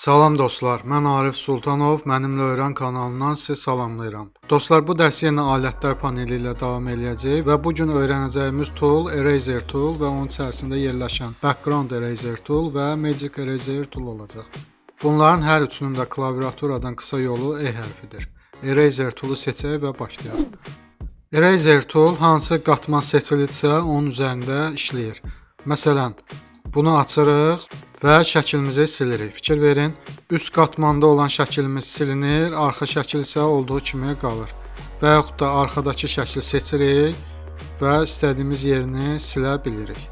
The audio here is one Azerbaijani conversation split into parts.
Salam dostlar, mən Arif Sultanov, Mənimlə Öyrən kanalından sizi salamlayıram. Dostlar, bu dərs yenə alətlər paneli ilə davam eləyəcək və bu gün öyrənəcəyimiz tool Eraser tool və onun içərisində yerləşən Background Eraser tool və Magic Eraser tool olacaq. Bunların hər üçünün də klaviaturadan qısa yolu E hərfidir. Eraser toolu seçək və başlayaq. Eraser tool hansı qatman seçilirsə onun üzərində işləyir. Məsələn, bunu açırıq və şəklimizi silirik. Fikir verin, üst qatmanda olan şəklimiz silinir, arxa şəkil isə olduğu kimi qalır. Və yaxud da arxadakı şəkli seçirik və istədiyimiz yerini silə bilirik.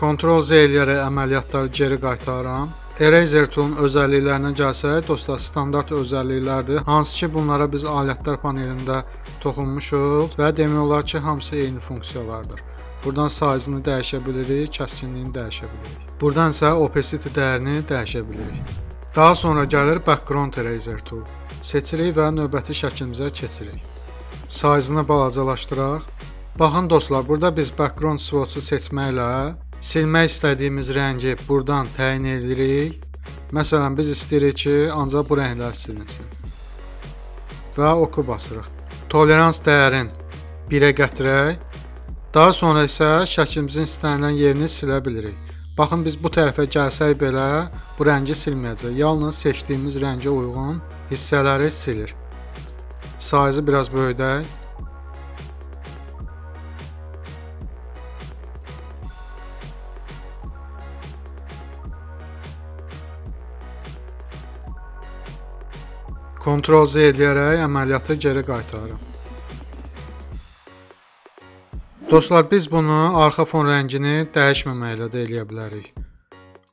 Ctrl-Z eləyərək əməliyyatları geri qaytarıram. Eraser tool'un özəlliklərinə gəlsək, dostlar, standart özəlliklərdir. Hansı ki, bunlara biz alətlər panelində toxunmuşuq və demək olar ki, hamısı eyni funksiyalardır. Buradan size-ını dəyişə bilirik, kəskinliyini dəyişə bilirik. Buradan isə opacity dəyərini dəyişə bilirik. Daha sonra gəlir Background Eraser tool. Seçirik və növbəti şəklimizə keçirik. Size-ını balacalaşdıraq. Baxın dostlar, burada biz Background swatch-u seçməklə silmək istədiyimiz rəngi buradan təyin edirik. Məsələn, biz istəyirik ki, ancaq bu rənglər silinsin. Və oku basırıq. Tolerans dəyərin 1-ə gətirək. Daha sonra isə şəklimizin istənilən yerini silə bilirik. Baxın, biz bu tərəfə gəlsək belə bu rəngi silməyəcək. Yalnız seçdiyimiz rəngə uyğun hissələri silir. Size-ı biraz böyüdək. Ctrl-Z eləyərək əməliyyatı geri qaytarıram. Dostlar, biz bunu arxa fon rəngini dəyişməməklə də eləyə bilərik.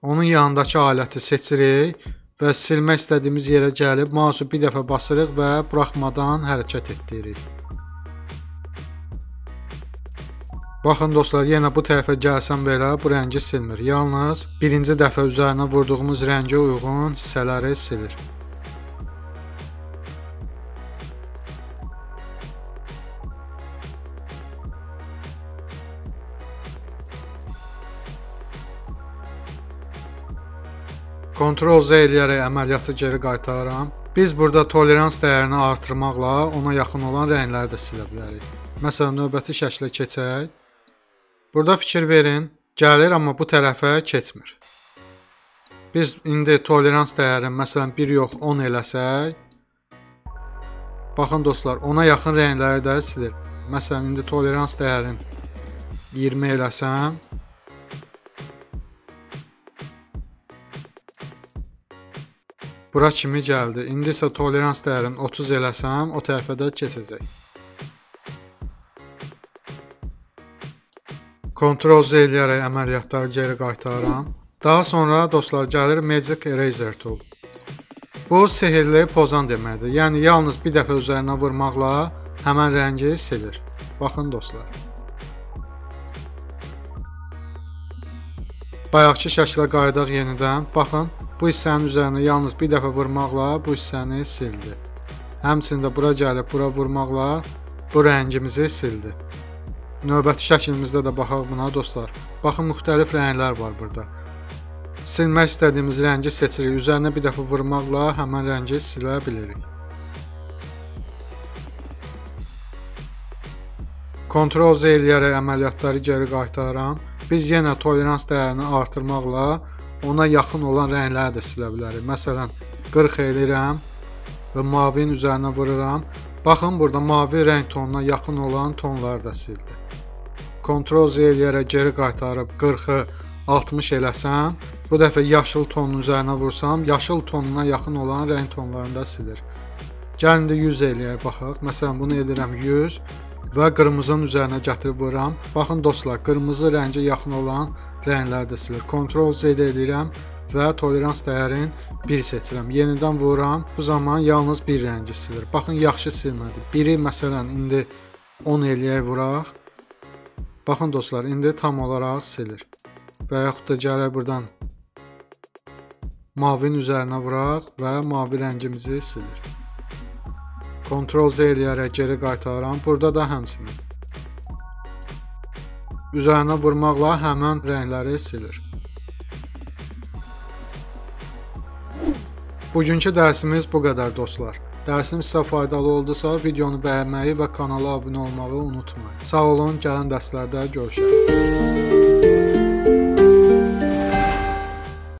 Onun yanındakı aləti seçirik və silmək istədiyimiz yerə gəlib mausu bir dəfə basırıq və buraxmadan hərəkət etdiririk. Baxın dostlar, yenə bu tərəfə gəlsəm belə bu rəngi silmir. Yalnız birinci dəfə üzərinə vurduğumuz rəngə uyğun hissələri silir. Ctrl-Z eləyərək əməliyyatı geri qaytarıram. Biz burada tolerans dəyərini artırmaqla ona yaxın olan rəngləri də silə bilərik. Məsələn, növbəti şəklə keçək. Burada fikir verin, gəlir, amma bu tərəfə keçmir. Biz indi tolerans dəyərini məsələn 1 yox 10 eləsək, baxın dostlar, ona yaxın rəngləri də silir. Məsələn, indi tolerans dəyərini 20 eləsəm, bura kimi gəldi. İndi isə tolerans dəyərini 30 eləsəm, o tərəfə də keçəcək. Ctrl-Z eləyərək əməliyyatları geri qaytarıram. Daha sonra dostlar gəlir Magic Eraser tool. Bu sehirli pozan deməkdir. Yəni yalnız bir dəfə üzərinə vurmaqla həmən rəngi silir. Baxın dostlar. Bayaqki şəklə qayıdaq yenidən. Baxın. Bu hissənin üzərinə yalnız bir dəfə vurmaqla bu hissəni sildi. Həmçində bura gəlib bura vurmaqla bu rəngimizi sildi. Növbəti şəklimizdə də baxaq buna dostlar. Baxın, müxtəlif rənglər var burada. Silmək istədiyimiz rəngi seçirik. Üzərinə bir dəfə vurmaqla həmən rəngi silə bilirik. Ctrl-Z eləyərək əməliyyatları geri qaytarıram. Biz yenə tolerans dəyərini artırmaqla ona yaxın olan rəngləri də silə bilərik. Məsələn, 40 eləyirəm və mavinin üzərinə vururam. Baxın, burada mavi rəng tonuna yaxın olan tonları da sildi. Ctrl-Z eləyərək geri qaytarıb 40-ı 60 eləsəm, bu dəfə yaşıl tonun üzərinə vursam, yaşıl tonuna yaxın olan rəng tonlarını da silir. Gəlin də 100 eləyək, baxaq. Məsələn, bunu edirəm 100 və qırmızının üzərinə gətirib vuram. Baxın dostlar, qırmızı rəngə yaxın olan rəngləri də silir. Ctrl-Z edirəm və tolerans dəyərini 1 seçirəm. Yenidən vuram. Bu zaman yalnız bir rəngi silir. Baxın, yaxşı silmədi. Biri məsələn indi 10 eləyək vuraq. Baxın dostlar, indi tam olaraq silir. Və yaxud da gələk buradan mavinin üzərinə vuraq və mavi rəngimizi silir. Ctrl-Z eləyərək geri qaytarıram. Burada da həmçinin. Üzərinə vurmaqla həmən rəngləri silir. Bugünkü dərsimiz bu qədər dostlar. Dərsim sizə faydalı oldusa, videonu bəyənməyi və kanala abunə olmağı unutmayın. Sağ olun, gələn dərslərdə görüşərik.